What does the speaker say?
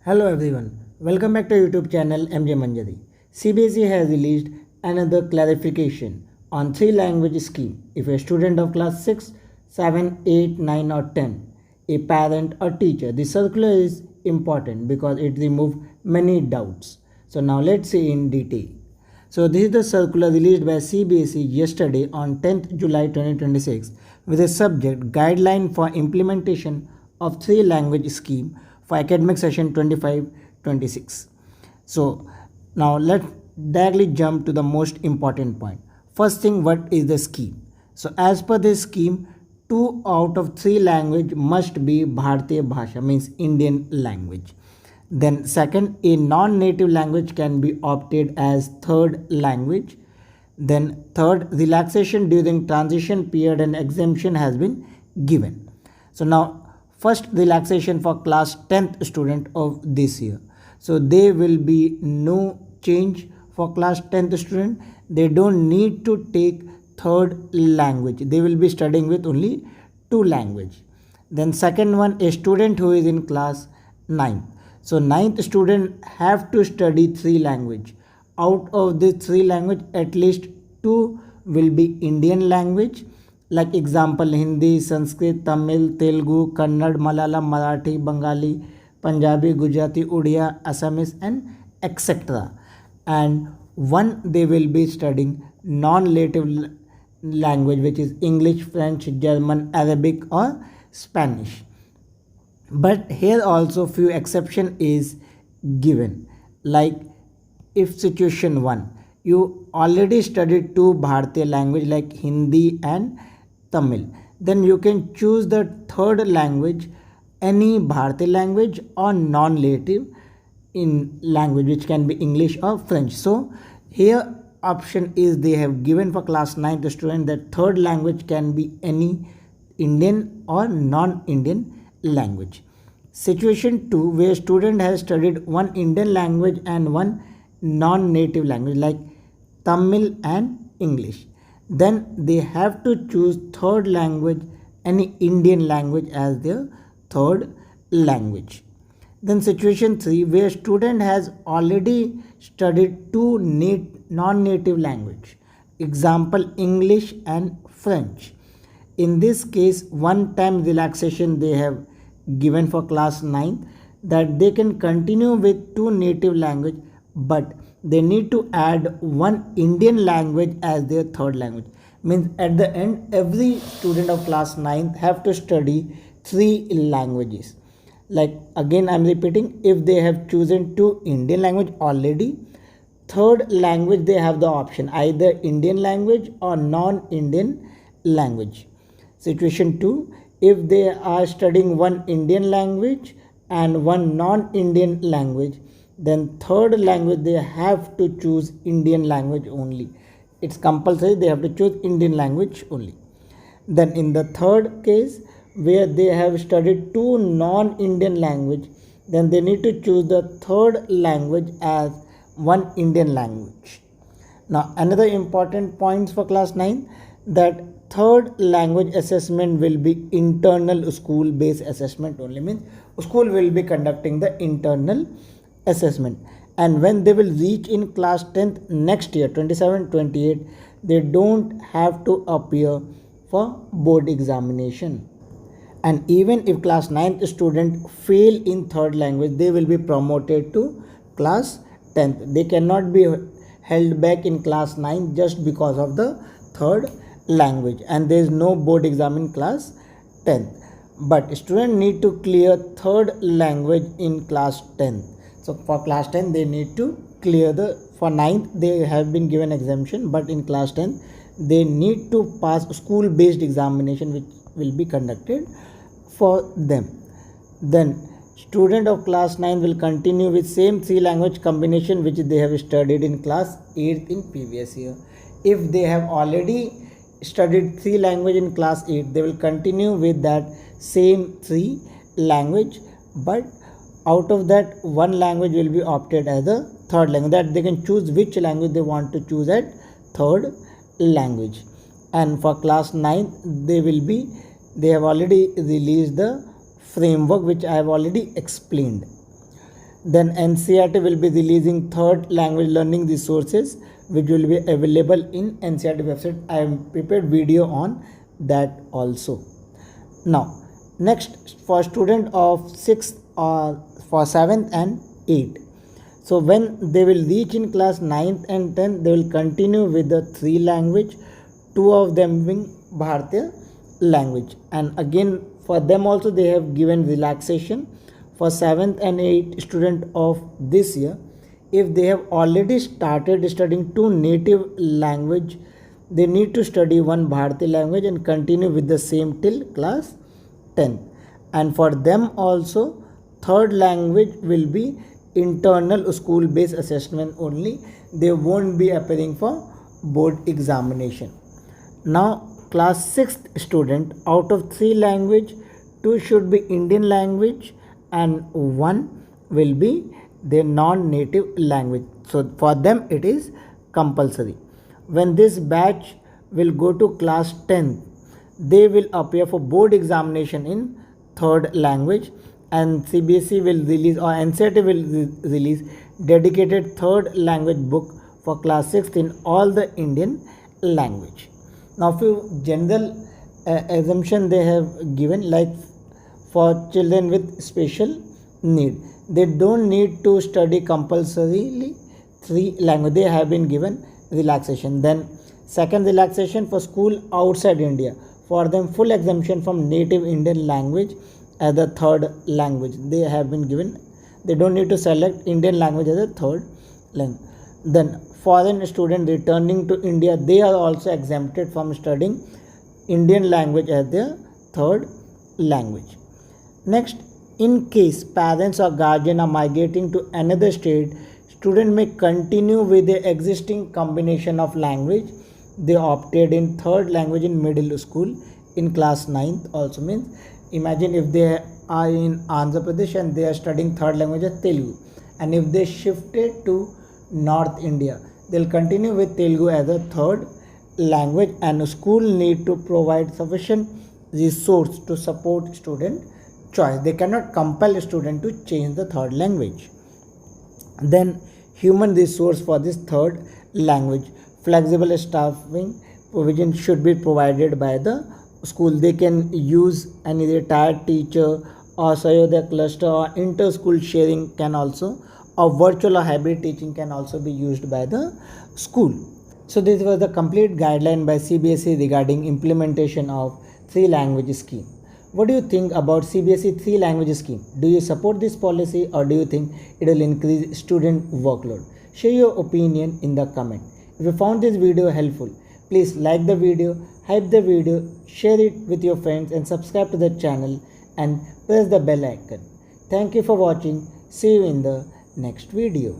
Hello everyone, welcome back to YouTube channel MJ Manjari. CBSE has released another clarification on three language scheme. If a student of class 6, 7, 8, 9 or 10, a parent or teacher, the circular is important because it removes many doubts. So now let's see in detail. So this is the circular released by CBSE yesterday on 10th July 2026 with a subject guideline for implementation of three language scheme for academic session 25-26. So now let's directly jump to the most important point. First thing, what is the scheme? So as per this scheme, 2 out of 3 language must be Bhartiya Bhasha, means Indian language. Then second, a non-native language can be opted as third language. Then third, relaxation during transition period and exemption has been given. So now first relaxation for class 10th student of this year. So there will be no change for class 10th student. They don't need to take third language. They will be studying with only 2 language. Then second one, a student who is in class 9th. So 9th student have to study 3 language. Out of the 3 language, at least 2 will be Indian language. Like example, Hindi, Sanskrit, Tamil, Telugu, Kannada, Malayalam, Marathi, Bengali, Punjabi, Gujarati, Odia, Assamese and etc. And one they will be studying non-native language, which is English, French, German, Arabic or Spanish. But here also few exception is given. Like if situation 1, you already studied 2 Bhartiya language like Hindi and Tamil, then you can choose the third language, any Bhartiya language or non-native in language, which can be English or French. So here option is they have given for class 9th student that third language can be any Indian or non-Indian language. Situation 2, where student has studied 1 Indian language and 1 non-native language like Tamil and English, then they have to choose third language, any Indian language as their third language. Then situation 3, where student has already studied 2 non-native language, example English and French. In this case, one time relaxation they have given for class 9th, that they can continue with 2 native language, but they need to add 1 Indian language as their third language. Means at the end, every student of class 9th have to study 3 languages. Like again I am repeating, if they have chosen 2 Indian language already, third language they have the option either Indian language or non-Indian language. Situation 2, if they are studying 1 Indian language and 1 non-Indian language, then third language they have to choose Indian language only. It's compulsory, they have to choose Indian language only. Then in the third case, where they have studied 2 non-Indian language, then they need to choose the third language as 1 Indian language. Now another important points for class 9, that third language assessment will be internal school based assessment only, means school will be conducting the internal assessment. And when they will reach in class 10th next year 27-28, they don't have to appear for board examination. And even if class 9th student fail in third language, they will be promoted to class 10th. They cannot be held back in class 9 just because of the third language, and there is no board exam in class 10th. But student need to clear third language in class 10th. So for class 10 they need to clear for 9th they have been given exemption, but in class 10 they need to pass school based examination which will be conducted for them. Then student of class 9 will continue with same 3 language combination which they have studied in class 8th in previous year. If they have already studied 3 language in class 8, they will continue with that same 3 language, but out of that 1 language will be opted as a third language, that they can choose which language they want to choose at third language. And for class 9 they have already released the framework which I have already explained. Then NCERT will be releasing third language learning resources which will be available in NCERT website. I have prepared video on that also. Now next, for student of 6th or for 7th and 8th, so when they will reach in class 9th and 10th, they will continue with the 3 language, 2 of them being Bhartiya language. And again for them also they have given relaxation. For 7th and 8th student of this year, if they have already started studying 2 native language, they need to study 1 Bharati language and continue with the same till class 10th. And for them also, third language will be internal school based assessment only. They won't be appearing for board examination. Now class 6th student, out of 3 language, 2 should be Indian language and 1 will be their non-native language. So for them it is compulsory. When this batch will go to class 10th, they will appear for board examination in third language, and CBSE will release or NCERT will release dedicated third language book for class 6th in all the Indian language. Now few general assumption they have given, like for children with special need, they don't need to study compulsorily 3 language. They have been given relaxation. Then second relaxation, for school outside India, for them full exemption from native Indian language as the third language. They have been given, they don't need to select Indian language as a third language. Then foreign student returning to India, they are also exempted from studying Indian language as their third language. Next, in case parents or guardian are migrating to another state, student may continue with the existing combination of language they opted in third language in middle school in class 9th also. Means imagine if they are in Andhra Pradesh and they are studying third language as Telugu, and if they shifted to North India, they'll continue with Telugu as a third language, and school need to provide sufficient resource to support student choice. They cannot compel a student to change the third language. Then human resource for this third language, flexible staffing provision should be provided by the school. They can use any retired teacher or Sayoda cluster, or inter-school sharing can also, or virtual or hybrid teaching can also be used by the school. So this was the complete guideline by CBSE regarding implementation of 3 language scheme. What do you think about CBSE 3 language scheme? Do you support this policy, or do you think it will increase student workload? Share your opinion in the comment. If you found this video helpful, please like the video, hype the video, share it with your friends, and subscribe to the channel and press the bell icon. Thank you for watching. See you in the next video.